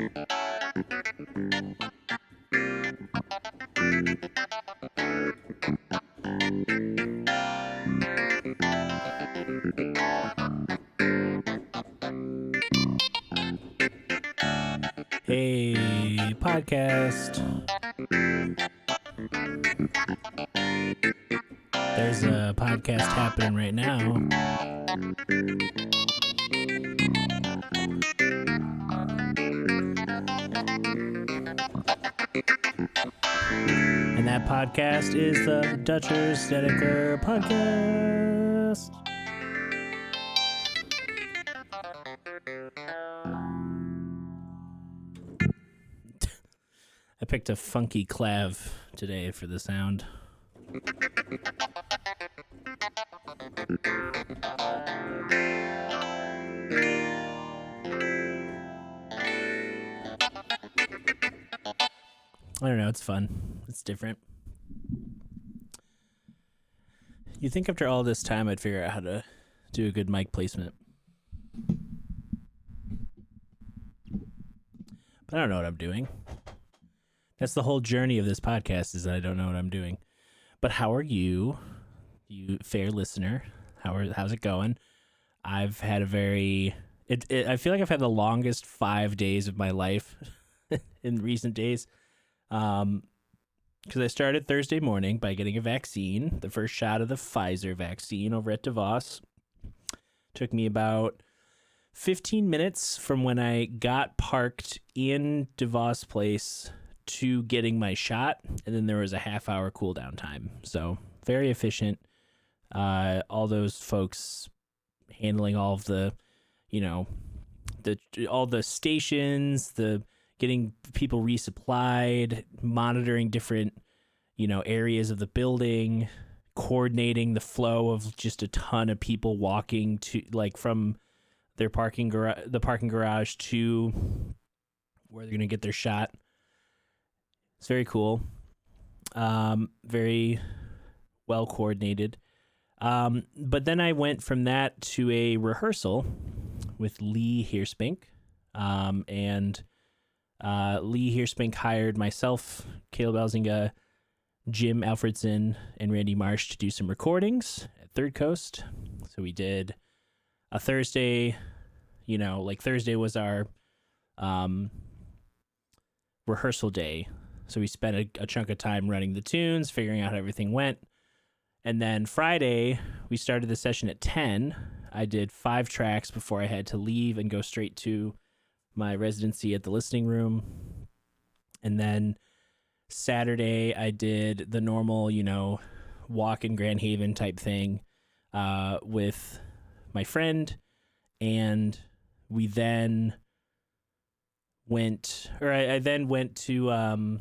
Hey, podcast. There's a podcast happening right now. And that podcast is the Dutcher Snedeker podcast. I picked a funky clav today for the sound. I don't know, it's fun. It's different. You think after all this time I'd figure out how to do a good mic placement. But I don't know what I'm doing. That's the whole journey of this podcast, is that I don't know what I'm doing. But how are you fair listener? How's it going? I've had a very... I feel like I've had the longest 5 days of my life in recent days. Because I started Thursday morning by getting a vaccine, the first shot of the Pfizer vaccine over at DeVos. Took me about 15 minutes from when I got parked in DeVos Place to getting my shot, and then there was a half-hour cool-down time. So very efficient. All those folks handling all of the, all the stations, the getting people resupplied, monitoring different, areas of the building, coordinating the flow of just a ton of people walking to, from their parking garage to where they're going to get their shot. It's very cool. Very well coordinated. But then I went from that to a rehearsal with Lee Heerspink. And Lee Heerspink hired myself, Caleb Elzinga, Jim Alfredson, and Randy Marsh to do some recordings at Third Coast. So we did a Thursday, Thursday was our rehearsal day. So we spent a chunk of time running the tunes, figuring out how everything went. And then Friday, we started the session at 10. I did 5 tracks before I had to leave and go straight to my residency at the listening room. And then Saturday, I did the normal, walk in Grand Haven type thing with my friend. And we then I then went to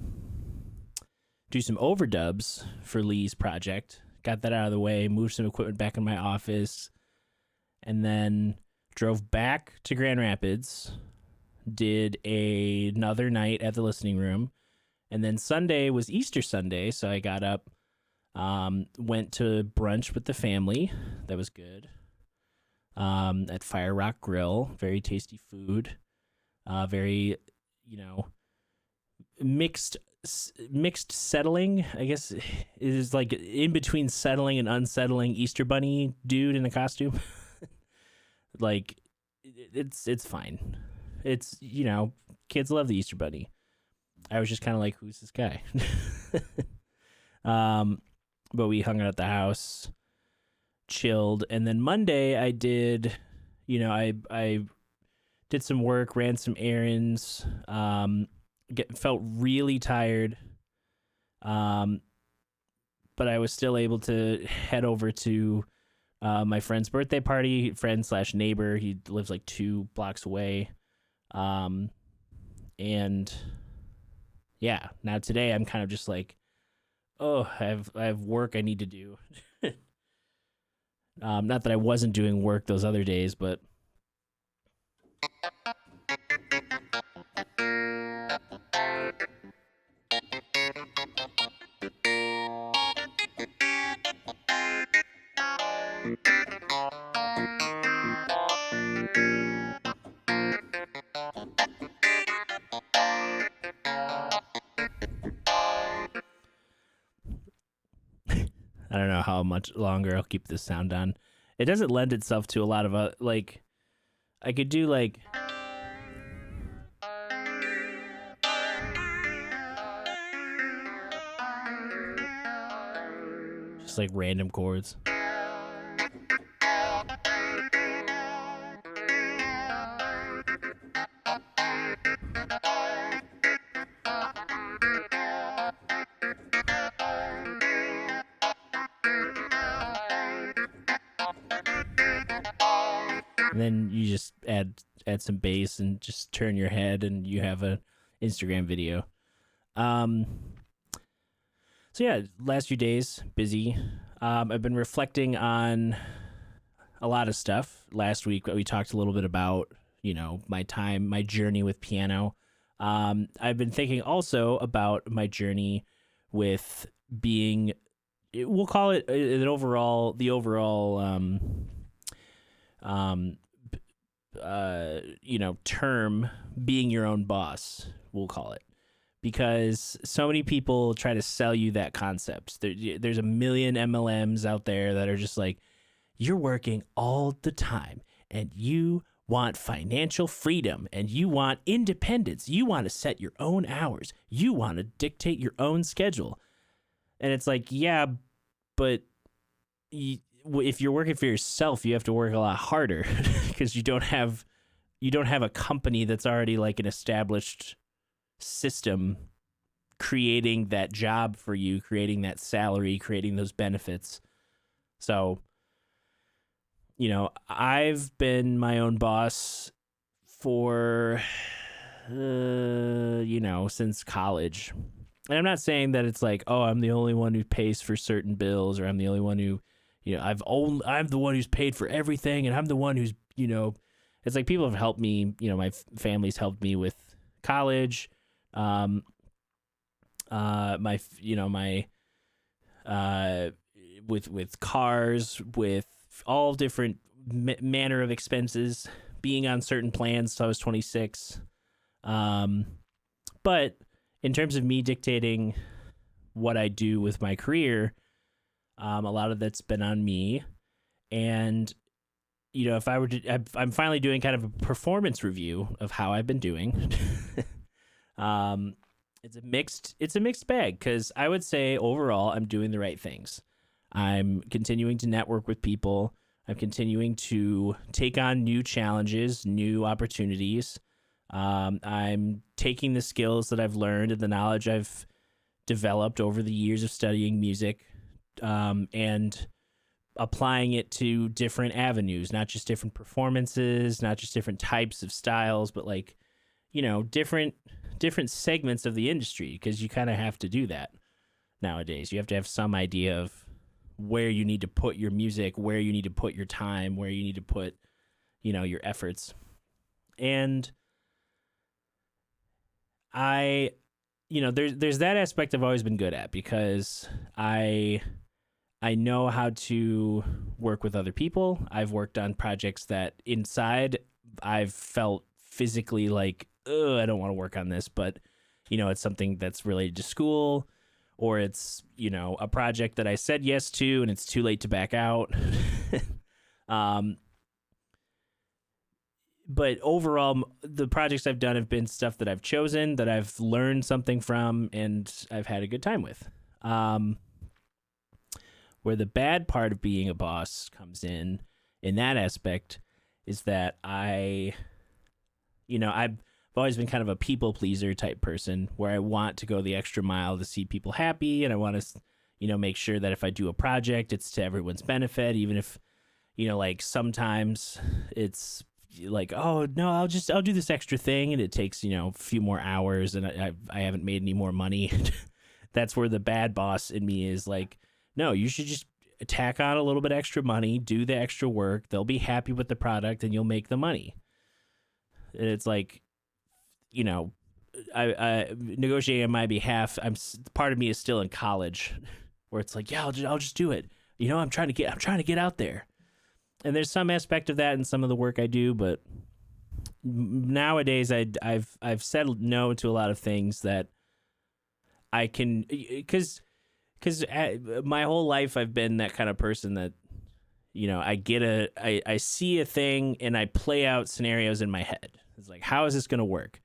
do some overdubs for Lee's project. Got that out of the way, moved some equipment back in my office, and then drove back to Grand Rapids, did another night at the listening room, and then Sunday was Easter Sunday, so I got up, went to brunch with the family. That was good. At Fire Rock Grill, very tasty food. Very, mixed settling, I guess. It is like in between settling and unsettling Easter Bunny dude in a costume. It's fine. It's, kids love the Easter Bunny. I was just kind of like, who's this guy? But we hung out at the house, chilled, and then Monday I did, I did some work, ran some errands, felt really tired, but I was still able to head over to my friend's birthday party, friend/neighbor. He lives like 2 blocks away. And yeah, now today I'm kind of just like, oh, I have work I need to do. Not that I wasn't doing work those other days, but know how much longer I'll keep this sound on. It doesn't lend itself to a lot of like, I could do like, just like random chords. And then you just add some bass and just turn your head, and you have a Instagram video. So yeah, last few days busy. I've been reflecting on a lot of stuff. Last week we talked a little bit about my journey with piano. I've been thinking also about my journey with being, we'll call it the overall term, being your own boss, we'll call it, because so many people try to sell you that concept. There's a million MLMs out there that are just like, you're working all the time and you want financial freedom and you want independence. You want to set your own hours. You want to dictate your own schedule. And it's like, yeah, but if you're working for yourself, you have to work a lot harder because you don't have a company that's already like an established system creating that job for you, creating that salary, creating those benefits. So, I've been my own boss for, since college. And I'm not saying that it's like, oh, I'm the only one who pays for certain bills, or I'm the only one who, I'm the one who's paid for everything, and I'm the one who's, it's like people have helped me, my family's helped me with college, with cars, with all different manner of expenses, being on certain plans till I was 26. But in terms of me dictating what I do with my career, a lot of that's been on me. And, if I were to, I'm finally doing kind of a performance review of how I've been doing. It's a mixed bag, because I would say overall I'm doing the right things. I'm continuing to network with people. I'm continuing to take on new challenges, new opportunities. I'm taking the skills that I've learned and the knowledge I've developed over the years of studying music, and applying it to different avenues, not just different performances, not just different types of styles, but like, different segments of the industry, because you kind of have to do that nowadays. You have to have some idea of where you need to put your music, where you need to put your time, where you need to put, your efforts. And there's that aspect I've always been good at, because I know how to work with other people. I've worked on projects that inside I've felt physically like, I don't want to work on this, but it's something that's related to school, or it's, a project that I said yes to and it's too late to back out. But overall, the projects I've done have been stuff that I've chosen, that I've learned something from, and I've had a good time with. Where the bad part of being a boss comes in that aspect, is that I've always been kind of a people pleaser type person, where I want to go the extra mile to see people happy, and I want to, make sure that if I do a project, it's to everyone's benefit, even if, like sometimes it's like, oh no, I'll do this extra thing, and it takes, a few more hours, and I haven't made any more money. That's where the bad boss in me is like, no, you should just tack on a little bit extra money, do the extra work. They'll be happy with the product, and you'll make the money. And it's like, I negotiating on my behalf. Part of me is still in college, where it's like, yeah, I'll just do it. I'm trying to get out there. And there's some aspect of that in some of the work I do, but nowadays I've said no to a lot of things that I can, because because my whole life I've been that kind of person that, I see a thing and I play out scenarios in my head. It's like, how is this going to work?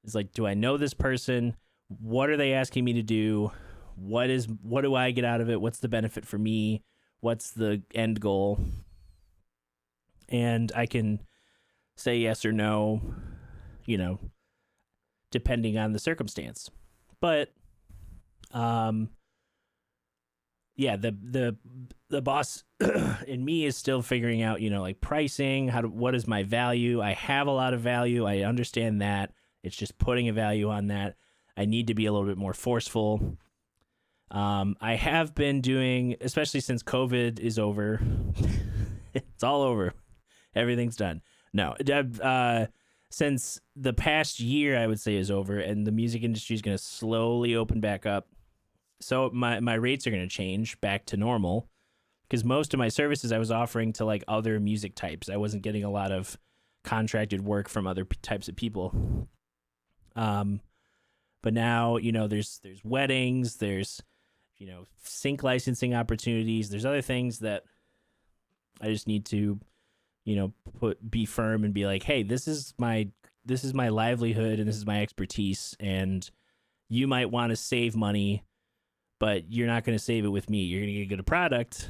It's like, do I know this person? What are they asking me to do? What do I get out of it? What's the benefit for me? What's the end goal? And I can say yes or no, depending on the circumstance. But yeah, the boss in me is still figuring out, like pricing, what is my value? I have a lot of value. I understand that. It's just putting a value on that. I need to be a little bit more forceful. I have been doing, especially since COVID is over. It's all over. Everything's done. No, since the past year, I would say, is over, and the music industry is going to slowly open back up. So my rates are going to change back to normal, because most of my services I was offering to like other music types. I wasn't getting a lot of contracted work from other types of people. But now, there's weddings, there's, sync licensing opportunities. There's other things that I just need to, be firm and be like, hey, this is my livelihood and this is my expertise, and you might want to save money, but you're not going to save it with me. You're going to get a good product,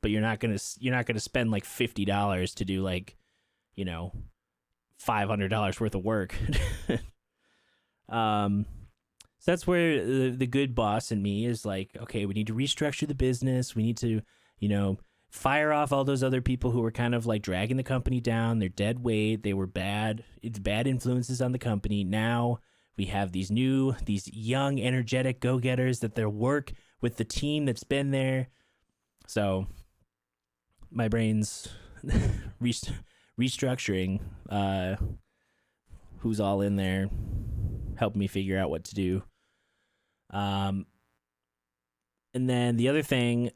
but you're not going to spend like $50 to do like, $500 worth of work. So that's where the good boss in me is like, okay, we need to restructure the business. We need to, fire off all those other people who were kind of like dragging the company down. They're dead weight. They were bad. It's bad influences on the company. Now we have these young, energetic go-getters that they'll work with the team that's been there. So my brain's restructuring, who's all in there, helping me figure out what to do. And then the other thing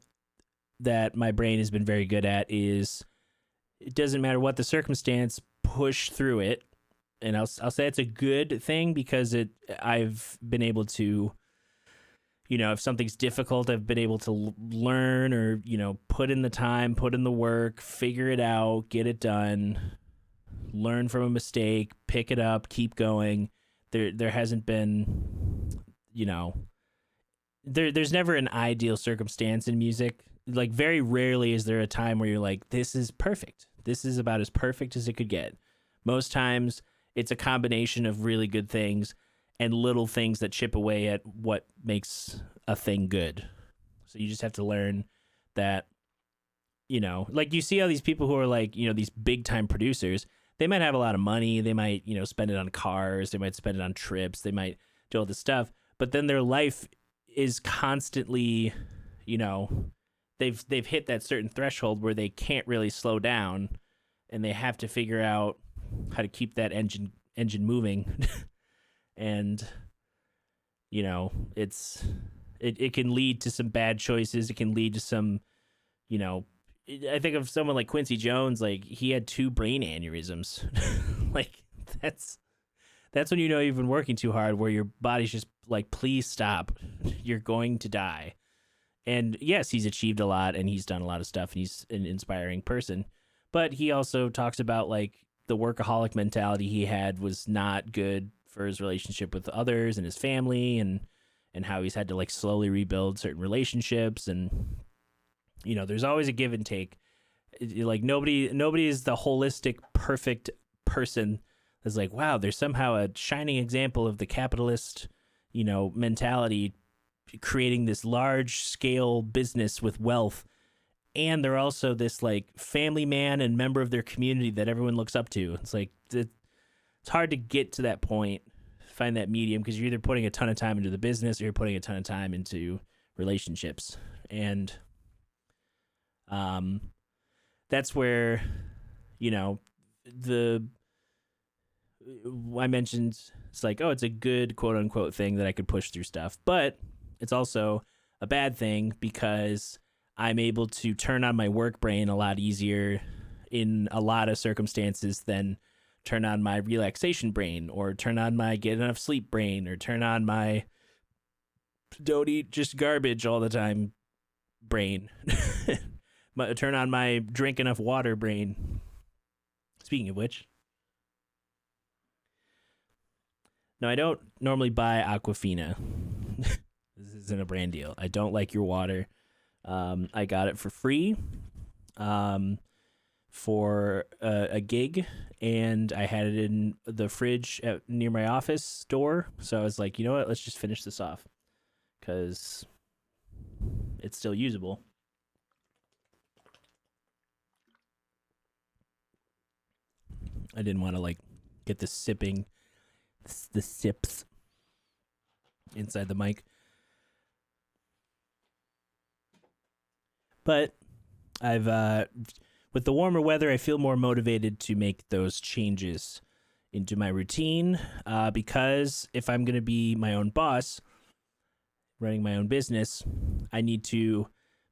that my brain has been very good at is, it doesn't matter what the circumstance, push through it. And I'll say it's a good thing, because I've been able to, if something's difficult, I've been able to learn or, put in the time, put in the work, figure it out, get it done, learn from a mistake, pick it up, keep going. There hasn't been, there's never an ideal circumstance in music. Like, very rarely is there a time where you're like, this is perfect. This is about as perfect as it could get. Most times it's a combination of really good things and little things that chip away at what makes a thing good. So you just have to learn that, like you see all these people who are like, these big time producers, they might have a lot of money. They might, spend it on cars. They might spend it on trips. They might do all this stuff. But then their life is constantly, they've hit that certain threshold where they can't really slow down, and they have to figure out how to keep that engine moving. And, it can lead to some bad choices. It can lead to some, I think of someone like Quincy Jones, like he had 2 brain aneurysms. Like that's when you've been working too hard, where your body's just like, please stop. You're going to die. And yes, he's achieved a lot and he's done a lot of stuff and he's an inspiring person. But he also talks about like the workaholic mentality he had was not good for his relationship with others and his family, and how he's had to like slowly rebuild certain relationships. And, there's always a give and take. Like nobody is the holistic, perfect person that's like, wow, there's somehow a shining example of the capitalist, mentality creating this large scale business with wealth, and they're also this like family man and member of their community that everyone looks up to. It's like it's hard to get to that point, find that medium, because you're either putting a ton of time into the business or you're putting a ton of time into relationships. And that's where I mentioned, it's like, oh, it's a good quote unquote thing that I could push through stuff, but it's also a bad thing because I'm able to turn on my work brain a lot easier in a lot of circumstances than turn on my relaxation brain, or turn on my get enough sleep brain, or turn on my, don't eat just garbage all the time brain. Turn on my drink enough water brain. Speaking of which, no, I don't normally buy Aquafina. This isn't a brand deal. I don't like your water. I got it for free for a gig, and I had it in the fridge near my office door. So I was like, you know what? Let's just finish this off because it's still usable. I didn't want to like get the sips inside the mic. But I've with the warmer weather, I feel more motivated to make those changes into my routine because if I'm going to be my own boss, running my own business, I need to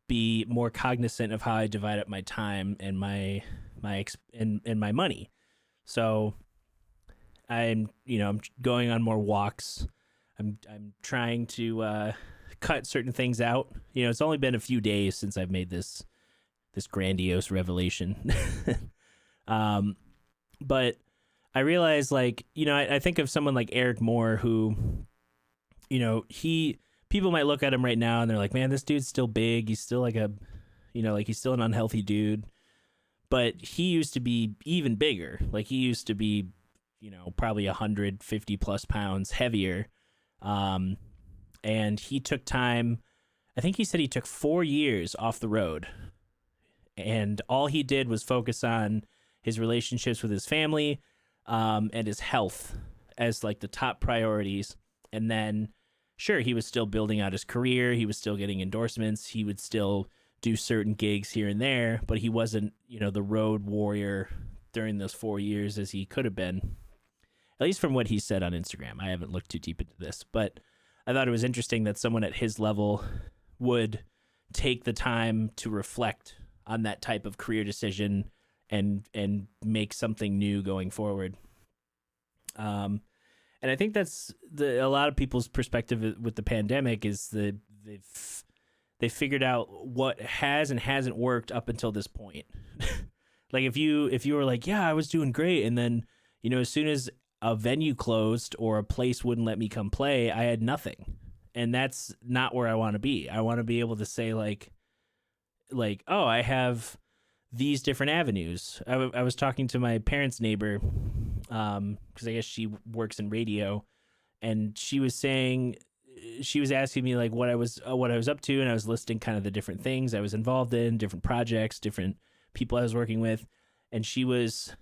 be more cognizant of how I divide up my time and my money. So I'm going on more walks. I'm trying to cut certain things out. It's only been a few days since I've made this grandiose revelation. But I realize, like, I think of someone like Eric Moore who, people might look at him right now and they're like, man, this dude's still big. He's still like he's still an unhealthy dude. But he used to be even bigger. Like he used to be, probably 150 plus pounds heavier. And he took time. I think he said he took 4 years off the road. And all he did was focus on his relationships with his family and his health as like the top priorities. And then, sure, he was still building out his career. He was still getting endorsements. He would still do certain gigs here and there, but he wasn't, the road warrior during those 4 years as he could have been, at least from what he said on Instagram. I haven't looked too deep into this, but I thought it was interesting that someone at his level would take the time to reflect on that type of career decision and make something new going forward. And I think that's a lot of people's perspective with the pandemic is they figured out what has and hasn't worked up until this point. Like if you were like, yeah, I was doing great, and then as soon as a venue closed or a place wouldn't let me come play, I had nothing, and that's not where I want to be. I want to be able to say like, oh, I have these different avenues. I was talking to my parents' neighbor because I guess she works in radio, and she was asking me like what I was up to, and I was listing kind of the different things I was involved in, different projects, different people I was working with, and she was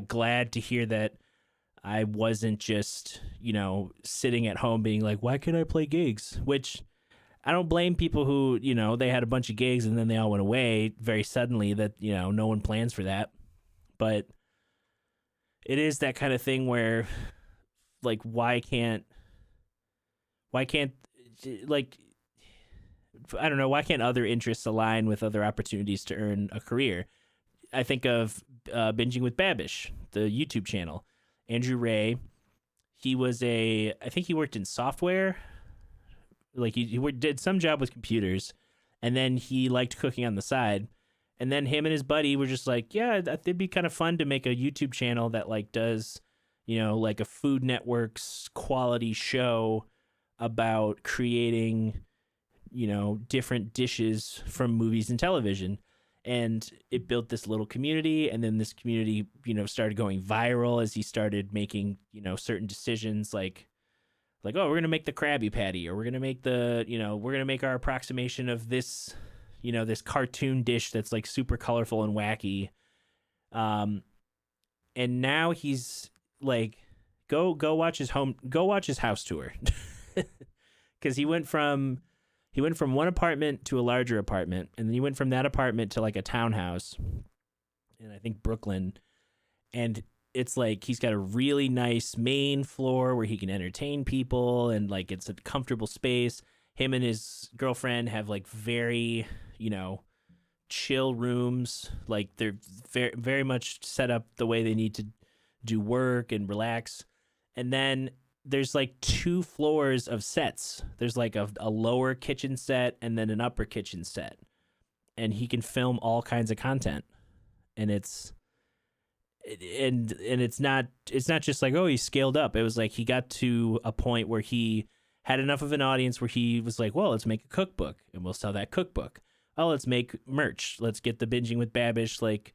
glad to hear that I wasn't just sitting at home being like, why can't I play gigs? Which I don't blame people who they had a bunch of gigs and then they all went away very suddenly. That no one plans for that, but it is that kind of thing where like why can't like I don't know, why can't other interests align with other opportunities to earn a career? I think of Binging with Babish, the YouTube channel. Andrew Ray, I think he worked in software. Like he did some job with computers, and then he liked cooking on the side. And then him and his buddy were just like, yeah, it'd be kind of fun to make a YouTube channel that like does, like a Food Network's quality show about creating, different dishes from movies and television. And it built this little community, and then this community, started going viral as he started making, certain decisions like, oh, we're going to make the Krabby Patty, or we're going to make we're going to make our approximation of this, this cartoon dish that's like super colorful and wacky. And now he's like, go watch his house tour. Cause he went from one apartment to a larger apartment, and then he went from that apartment to like a townhouse in I think Brooklyn. And it's like he's got a really nice main floor where he can entertain people, and like it's a comfortable space. Him and his girlfriend have like very, chill rooms. Like they're very, very much set up the way they need to do work and relax. And then there's like 2 floors of sets. There's like a lower kitchen set and then an upper kitchen set. And he can film all kinds of content. And it's not just like, oh, he scaled up. It was like he got to a point where he had enough of an audience where he was like, well, let's make a cookbook and we'll sell that cookbook. Oh, let's make merch. Let's get the Binging with Babish, like,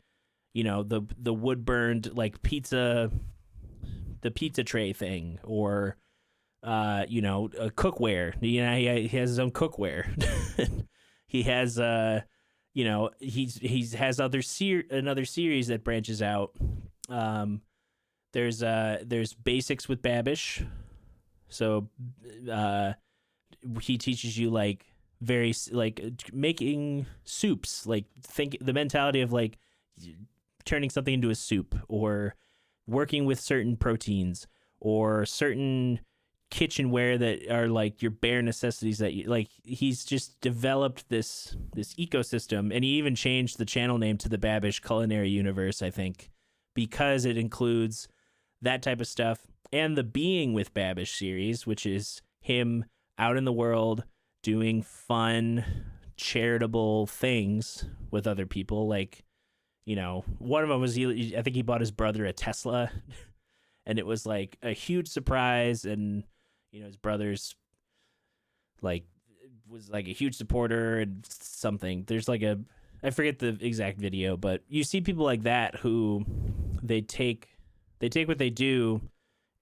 you know, the wood burned like pizza, the pizza tray thing, or you know, a cookware. You know, he has his own cookware. He has you know, he has another series that branches out. There's Basics with Babish. So he teaches you like making soups, like think the mentality of like turning something into a soup, or working with certain proteins, or certain kitchenware that are like your bare necessities that you like. He's just developed this ecosystem, and he even changed the channel name to the Babish Culinary Universe, I think, because it includes that type of stuff, and the Being with Babish series, which is him out in the world doing fun charitable things with other people. Like, you know, one of them was I think he bought his brother a Tesla and it was like a huge surprise, and you know, his brother's like was like a huge supporter and something. There's like I forget the exact video, but you see people like that who they take what they do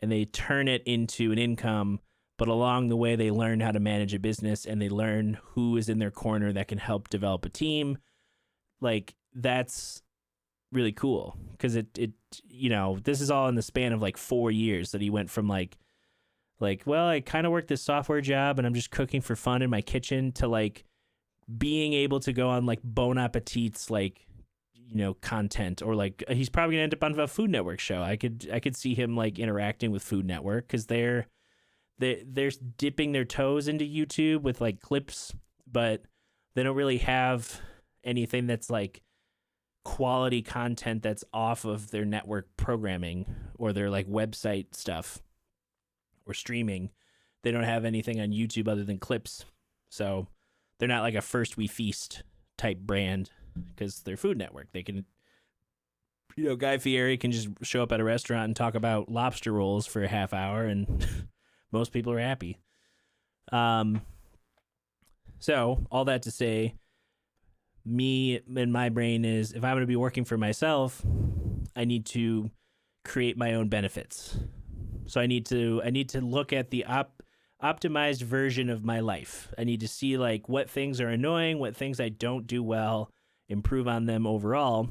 and they turn it into an income, but along the way they learn how to manage a business and they learn who is in their corner that can help develop a team. Like, that's really cool, because it you know, this is all in the span of like 4 years that he went from like well, I kind of work this software job and I'm just cooking for fun in my kitchen, to like being able to go on like Bon Appetit's like, you know, content, or like he's probably gonna end up on a Food Network show. I could see him like interacting with Food Network, because they're dipping their toes into YouTube with like clips, but they don't really have anything that's like quality content that's off of their network programming or their like website stuff or streaming. They don't have anything on YouTube other than clips. So they're not like a First We Feast type brand, because they're Food Network. They can, you know, Guy Fieri can just show up at a restaurant and talk about lobster rolls for a half hour and most people are happy. So all that to say, me and my brain is, if I'm going to be working for myself, I need to create my own benefits. So I need to look at the optimized version of my life. I need to see like what things are annoying, what things I don't do well, improve on them overall,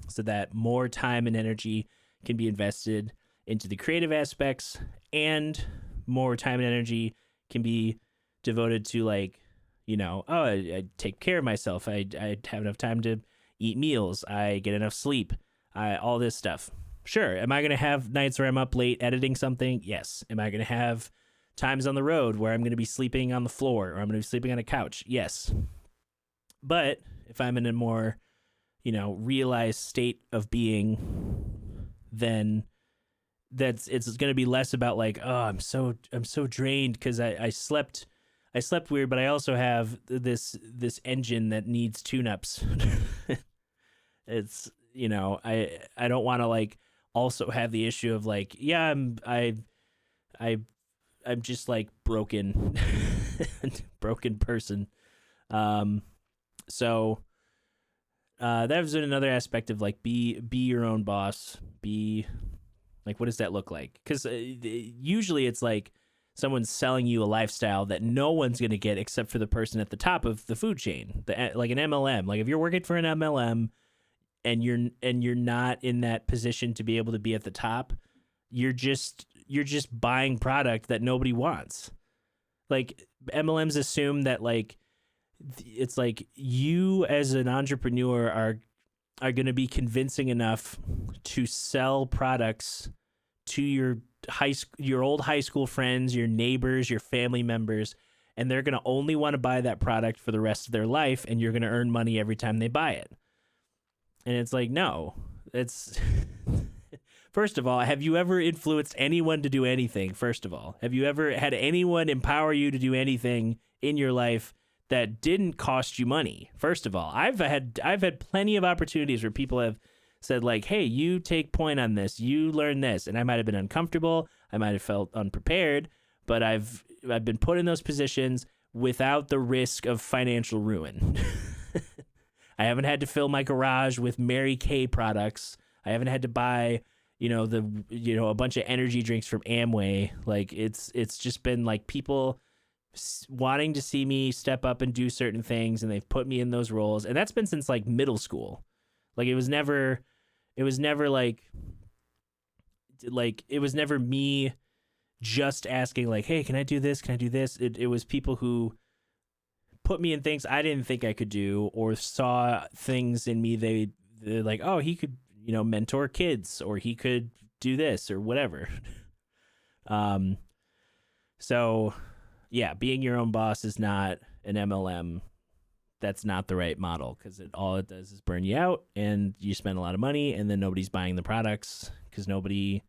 so that more time and energy can be invested into the creative aspects, and more time and energy can be devoted to, like, you know, oh, I take care of myself. I have enough time to eat meals. I get enough sleep. All this stuff. Sure. Am I going to have nights where I'm up late editing something? Yes. Am I going to have times on the road where I'm going to be sleeping on the floor, or I'm going to be sleeping on a couch? Yes. But if I'm in a more, you know, realized state of being, then it's going to be less about like, oh, I'm so drained because I slept weird, but I also have this engine that needs tune-ups. It's, you know, I don't want to like also have the issue of like, yeah, I'm just like broken person. So that was another aspect of like be your own boss. Be like, what does that look like? Because usually it's like someone's selling you a lifestyle that no one's going to get except for the person at the top of the food chain, like an MLM. Like if you're working for an MLM and you're not in that position to be able to be at the top, you're just buying product that nobody wants. Like MLMs assume that like it's like you as an entrepreneur are going to be convincing enough to sell products to your old high school friends, your neighbors, your family members, and they're going to only want to buy that product for the rest of their life, and you're going to earn money every time they buy it. And it's like, no, it's First of all, have you ever influenced anyone to do anything? First of all, have you ever had anyone empower you to do anything in your life that didn't cost you money? First of all, I've had plenty of opportunities where people have said like, "Hey, you take point on this, you learn this," and I might have been uncomfortable, I might have felt unprepared, but I've been put in those positions without the risk of financial ruin. I haven't had to fill my garage with Mary Kay products. I haven't had to buy, a bunch of energy drinks from Amway. Like it's just been like people wanting to see me step up and do certain things, and they've put me in those roles, and that's been since like middle school. Like it was never me just asking like, "Hey, can I do this? Can I do this?" It was people who put me in things I didn't think I could do, or saw things in me they're like, "Oh, he could, mentor kids, or he could do this or whatever." So yeah, being your own boss is not an MLM. That's not the right model, because all it does is burn you out, and you spend a lot of money, and then nobody's buying the products because nobody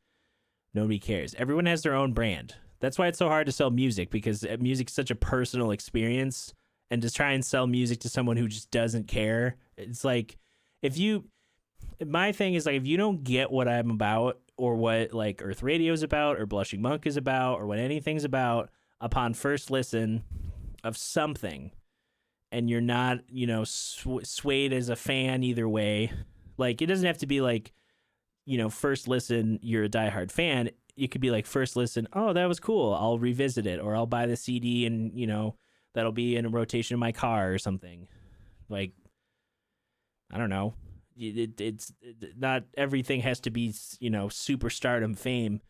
cares. Everyone has their own brand. That's why it's so hard to sell music, because music's such a personal experience, and to try and sell music to someone who just doesn't care, it's like my thing is like, if you don't get what I'm about, or what like Earth Radio is about, or Blushing Monk is about, or what anything's about upon first listen of something, and you're not, swayed as a fan either way, like it doesn't have to be like, first listen, you're a diehard fan. It could be like first listen, oh, that was cool, I'll revisit it, or I'll buy the CD and, that'll be in a rotation in my car or something. Like, I don't know. It's not everything has to be, superstardom fame.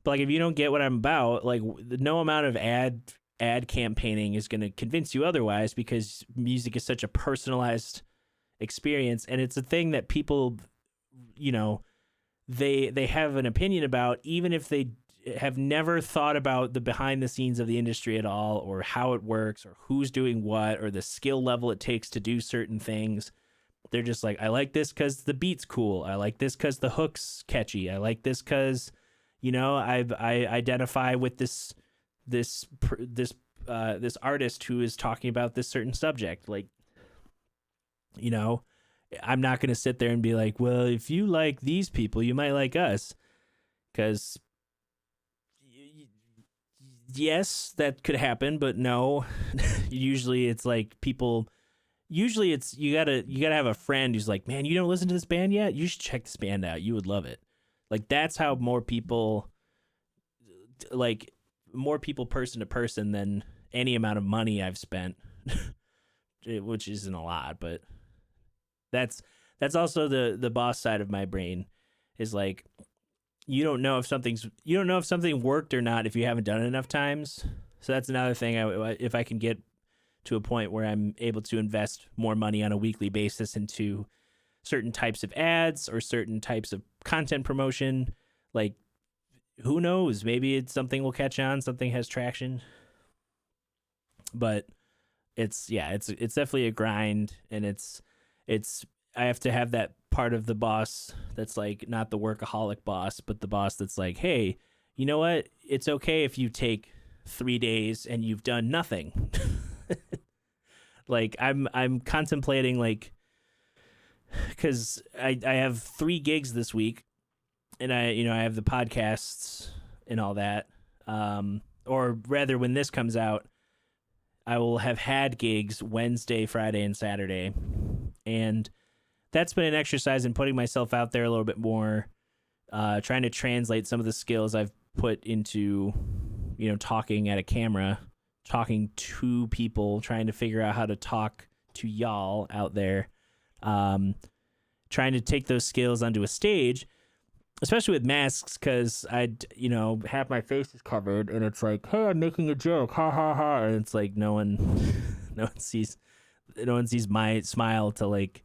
But like, if you don't get what I'm about, like no amount of ad campaigning is going to convince you otherwise, because music is such a personalized experience, and it's a thing that people, they have an opinion about, even if they have never thought about the behind the scenes of the industry at all, or how it works, or who's doing what, or the skill level it takes to do certain things. They're just like, I like this because the beat's cool. I like this because the hook's catchy. I like this because, I identify with this artist who is talking about this certain subject. Like, I'm not going to sit there and be like, well, if you like these people, you might like us. Because yes, that could happen, but no. Usually it's like people, it's you gotta have a friend who's like, man, you don't listen to this band yet? You should check this band out. You would love it. Like, that's how more people person to person than any amount of money I've spent, which isn't a lot, but that's also the boss side of my brain, is like, you don't know if something worked or not if you haven't done it enough times. So that's another thing. If I can get to a point where I'm able to invest more money on a weekly basis into certain types of ads or certain types of content promotion, like, who knows? Maybe something will catch on, something has traction. But it's definitely a grind, and it's I have to have that part of the boss that's like not the workaholic boss, but the boss that's like, hey, you know what? It's okay if you take 3 days and you've done nothing. Like, I'm contemplating, like, because I have 3 gigs this week, and I have the podcasts and all that. Or rather, when this comes out, I will have had gigs Wednesday, Friday, and Saturday. And that's been an exercise in putting myself out there a little bit more, trying to translate some of the skills I've put into, talking at a camera, talking to people, trying to figure out how to talk to y'all out there, trying to take those skills onto a stage, especially with masks, because half my face is covered, and it's like, hey, I'm making a joke, ha ha ha, and it's like no one sees my smile to like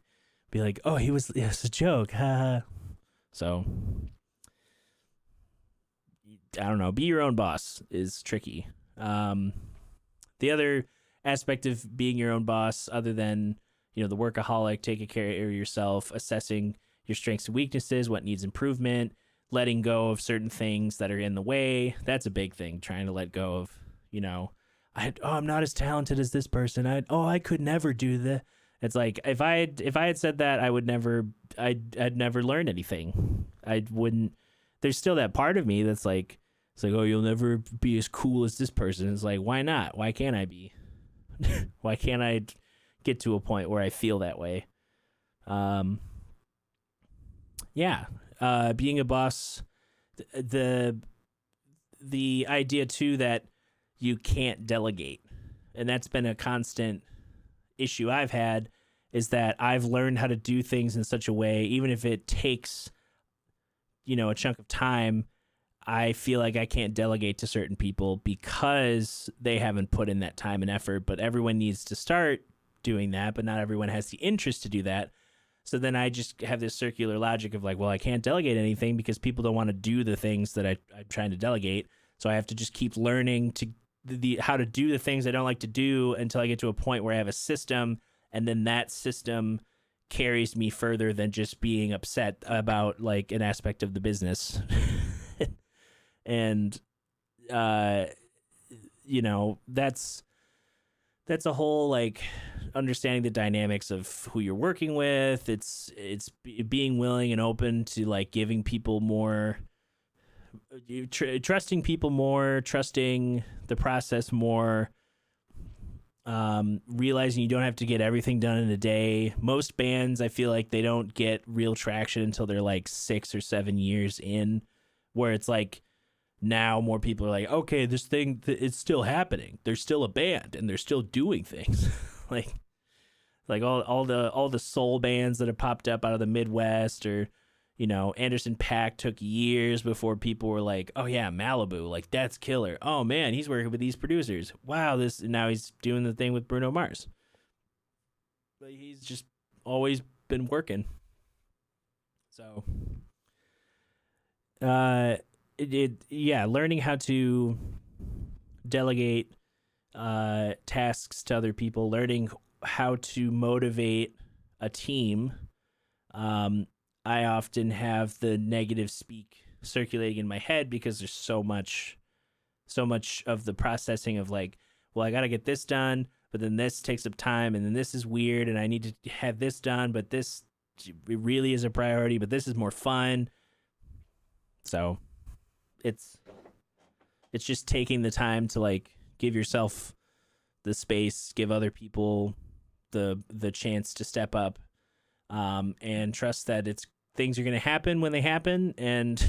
be like, oh, it was a joke, ha ha. So I don't know. Be your own boss is tricky. The other aspect of being your own boss, other than, the workaholic, taking care of yourself, assessing your strengths and weaknesses, what needs improvement, letting go of certain things that are in the way. That's a big thing, trying to let go of, you know, I'm not as talented as this person. I could never do that. It's like if I had said that, I'd never learn anything. I wouldn't. There's still that part of me that's like, it's like, oh, you'll never be as cool as this person. It's like, why not? Why can't I be? Why can't I get to a point where I feel that way? Yeah. Being a boss, the idea too that you can't delegate, and that's been a constant issue I've had, is that I've learned how to do things in such a way, even if it takes, a chunk of time, I feel like I can't delegate to certain people because they haven't put in that time and effort. But everyone needs to start doing that, but not everyone has the interest to do that. So then I just have this circular logic of like, well, I can't delegate anything because people don't want to do the things that I'm trying to delegate. So I have to just keep learning to how to do the things I don't like to do until I get to a point where I have a system, and then that system carries me further than just being upset about like an aspect of the business. And that's a whole like understanding the dynamics of who you're working with. It's being willing and open to like giving people more, trusting people more, trusting the process more, realizing you don't have to get everything done in a day. Most bands, I feel like they don't get real traction until they're like 6 or 7 years in, where it's like now more people are like, okay, this thing, it's still happening. There's still a band and they're still doing things. like all the soul bands that have popped up out of the Midwest, or Anderson .Paak took years before people were like, oh yeah, Malibu, like that's killer. Oh man, he's working with these producers. Wow, now he's doing the thing with Bruno Mars. But he's just always been working. So, learning how to delegate tasks to other people, learning how to motivate a team. I often have the negative speak circulating in my head because there's so much of the processing of like, well, I got to get this done, but then this takes up time, and then this is weird, and I need to have this done, but this really is a priority, but this is more fun. So it's just taking the time to like give yourself the space, give other people the chance to step up, and trust that things are going to happen when they happen. And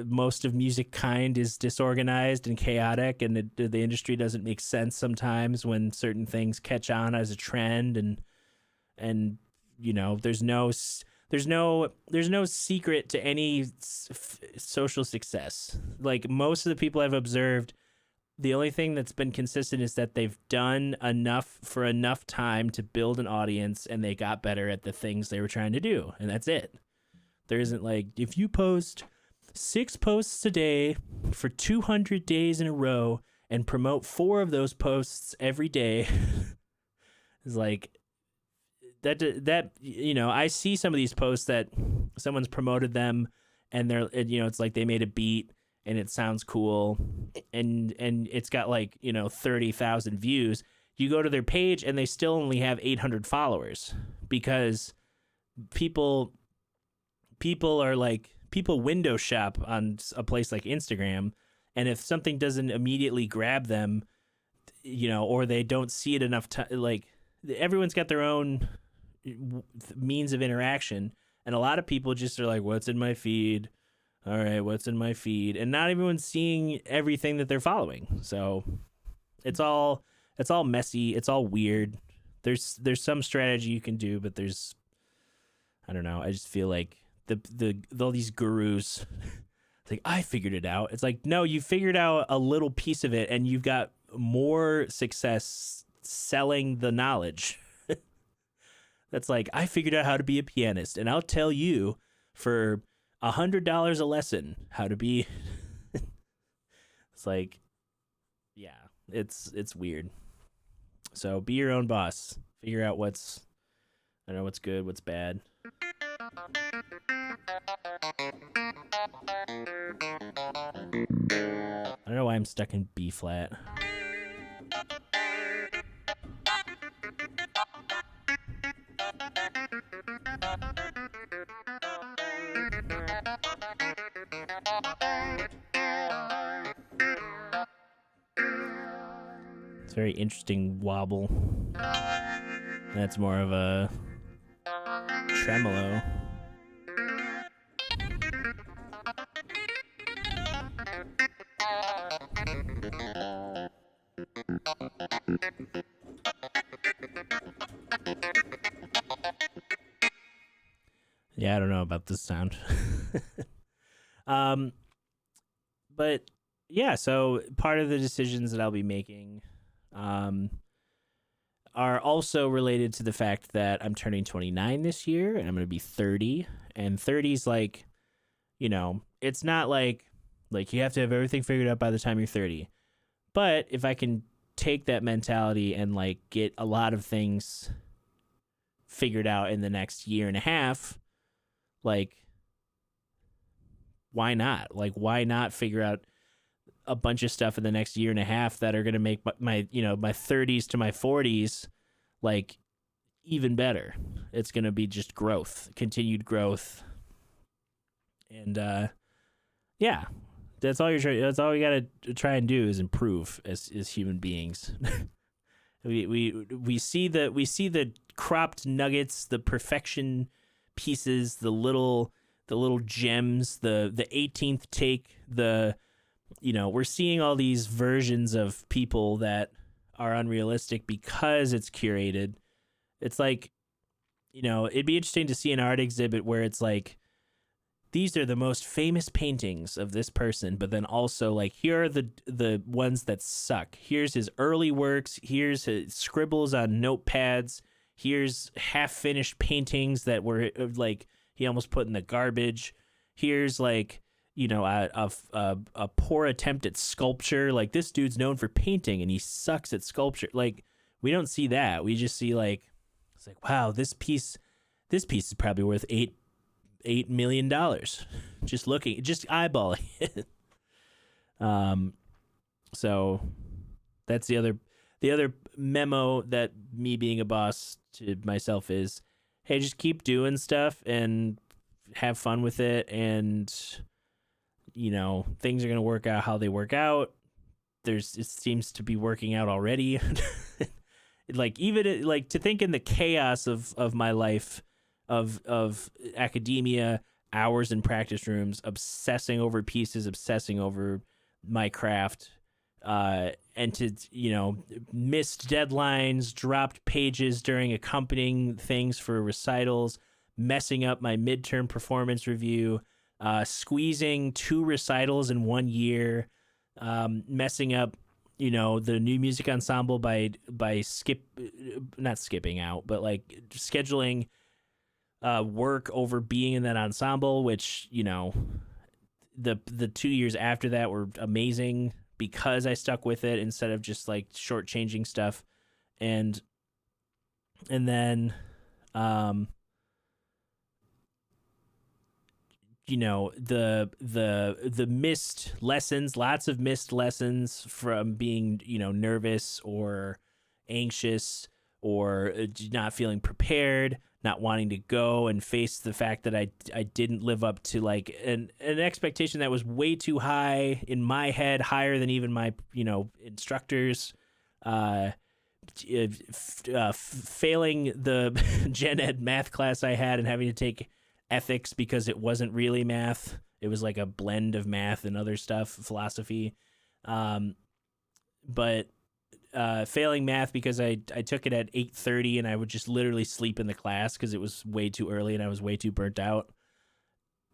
most of music kind is disorganized and chaotic, and the industry doesn't make sense sometimes when certain things catch on as a trend, and there's no secret to any social success. Like most of the people I've observed, the only thing that's been consistent is that they've done enough for enough time to build an audience, and they got better at the things they were trying to do. And that's it. There isn't like, if you post 6 posts a day for 200 days in a row and promote 4 of those posts every day, is like that, I see some of these posts that someone's promoted them, and they're, it's like they made a beat and it sounds cool, and it's got like 30,000 views. You go to their page and they still only have 800 followers, because people are like, people window shop on a place like Instagram, and if something doesn't immediately grab them, or they don't see it enough time, like everyone's got their own means of interaction, and a lot of people just are like, what's in my feed? All right, what's in my feed? And not everyone's seeing everything that they're following. So it's all messy. It's all weird. There's some strategy you can do, but I don't know. I just feel like all these gurus, it's like, I figured it out. It's like, no, you figured out a little piece of it, and you've got more success selling the knowledge. That's like, I figured out how to be a pianist, and I'll tell you for $100 a lesson how to be. It's like, yeah, it's weird. So be your own boss. Figure out what's good, what's bad. I don't know why I'm stuck in B flat. It's a very interesting wobble. That's more of a tremolo. Yeah, I don't know about this sound. But yeah, so part of the decisions that I'll be making are also related to the fact that I'm turning 29 this year and I'm going to be 30. And 30's like, it's not like you have to have everything figured out by the time you're 30. But if I can take that mentality and like get a lot of things figured out in the next year and a half, like, why not? Like, why not figure out a bunch of stuff in the next year and a half that are going to make my 30s to my 40s like even better. It's going to be just growth, continued growth. And yeah, that's all we got to try and do is improve as human beings. we see the cropped nuggets, the perfection pieces, the little gems, the 18th take, we're seeing all these versions of people that are unrealistic because it's curated. It's like, it'd be interesting to see an art exhibit where it's like, these are the most famous paintings of this person, but then also like, here are the ones that suck. Here's his early works. Here's his scribbles on notepads. Here's half-finished paintings that were like, he almost put in the garbage. Here's like, a poor attempt at sculpture. Like, this dude's known for painting and he sucks at sculpture. Like, we don't see that. We just see like, it's like, wow, this piece is probably worth $8 million. Just eyeballing it. So that's the other memo that me being a boss to myself is, hey, just keep doing stuff and have fun with it, and things are going to work out how they work out. It seems to be working out already. Like, even like, to think in the chaos of my life, of academia, hours in practice rooms, obsessing over pieces, obsessing over my craft, and to missed deadlines, dropped pages during accompanying things for recitals, messing up my midterm performance review, squeezing 2 recitals in 1 year, messing up the new music ensemble by not skipping out, but like scheduling work over being in that ensemble, which the 2 years after that were amazing because I stuck with it instead of just like shortchanging stuff. And then the missed lessons, lots of missed lessons from being nervous or anxious or not feeling prepared, not wanting to go and face the fact that I didn't live up to like an expectation that was way too high in my head, higher than even my instructors. Failing the gen ed math class I had and having to take ethics because it wasn't really math. It was like a blend of math and other stuff, philosophy. But failing math because I took it at 8:30 and I would just literally sleep in the class because it was way too early and I was way too burnt out.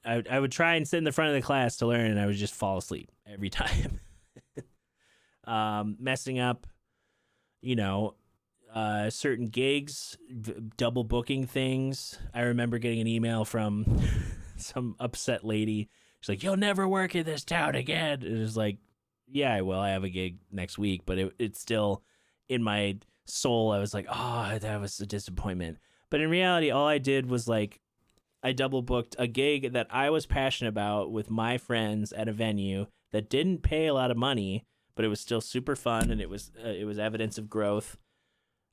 I would try and sit in the front of the class to learn and I would just fall asleep every time. Messing up, certain gigs, double booking things. I remember getting an email from some upset lady. She's like, "You'll never work in this town again." It was like, yeah, I will. I have a gig next week, but it's still in my soul. I was like, oh, that was a disappointment. But in reality, all I did was like, I double booked a gig that I was passionate about with my friends at a venue that didn't pay a lot of money, but it was still super fun, and it was evidence of growth.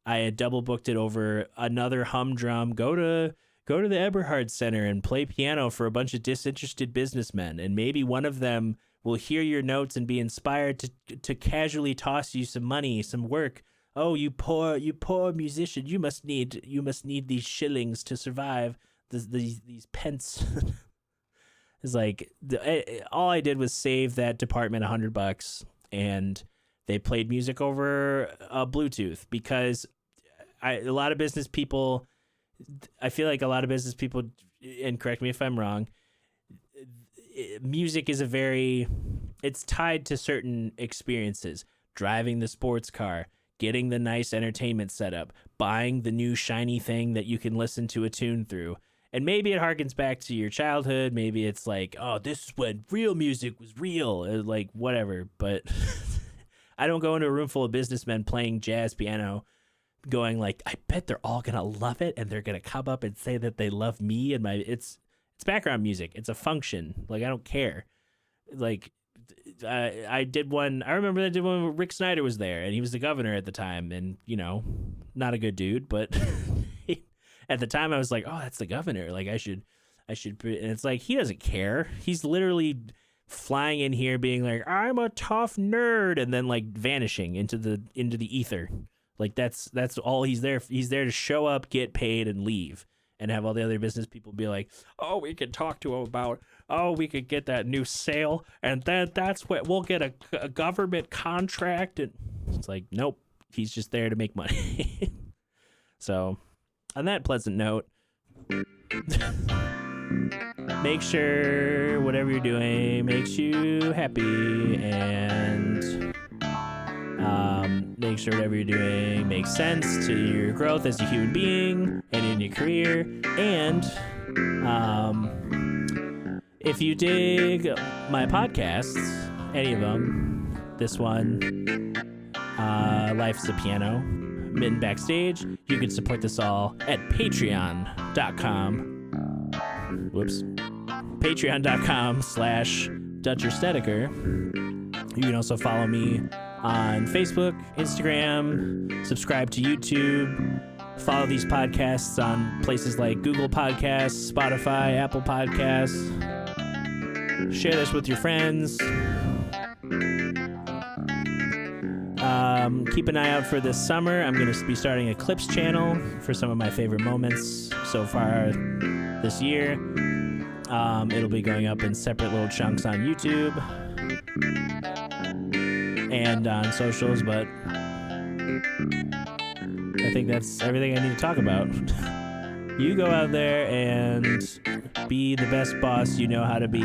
I had double booked it over another humdrum. Go to the Eberhard Center and play piano for a bunch of disinterested businessmen, and maybe one of them will hear your notes and be inspired to casually toss you some money, some work. Oh, you poor musician! You must need these shillings to survive. These pence. It's like all I did was save that department $100, and they played music over Bluetooth because I feel like a lot of business people, and correct me if I'm wrong, music is it's tied to certain experiences. Driving the sports car, getting the nice entertainment setup, buying the new shiny thing that you can listen to a tune through. And maybe it harkens back to your childhood. Maybe it's like, oh, this is when real music was real, or like whatever. But I don't go into a room full of businessmen playing jazz piano going like, I bet they're all going to love it, and they're going to come up and say that they love me and it's background music. It's a function. Like, I don't care. Like, I did one. I remember I did one where Rick Snyder was there, and he was the governor at the time, and not a good dude, but at the time I was like, oh, that's the governor. Like, I should. And it's like, he doesn't care. He's literally flying in here being like, I'm a tough nerd, and then like vanishing into the ether. Like, that's all he's there. He's there to show up, get paid, and leave, and have all the other business people be like, oh, we can talk to him about, oh, we could get that new sale, and then that's what we'll get a government contract. And it's like, nope, he's just there to make money. So, on that pleasant note, make sure whatever you're doing makes you happy, and make sure whatever you're doing makes sense to your growth as a human being and in your career. And if you dig my podcasts, any of them, this one, Life is a Piano, Mitten Backstage, you can support this all at patreon.com. patreon.com/Dutcher Snedeker. You can also follow me on Facebook, Instagram, subscribe to YouTube, follow these podcasts on places like Google Podcasts, Spotify, Apple Podcasts. Share this with your friends. Keep an eye out for this summer. I'm going to be starting a Clips channel for some of my favorite moments so far this year. It'll be going up in separate little chunks on YouTube and on socials, but I think that's everything I need to talk about. You go out there and be the best boss you know how to be.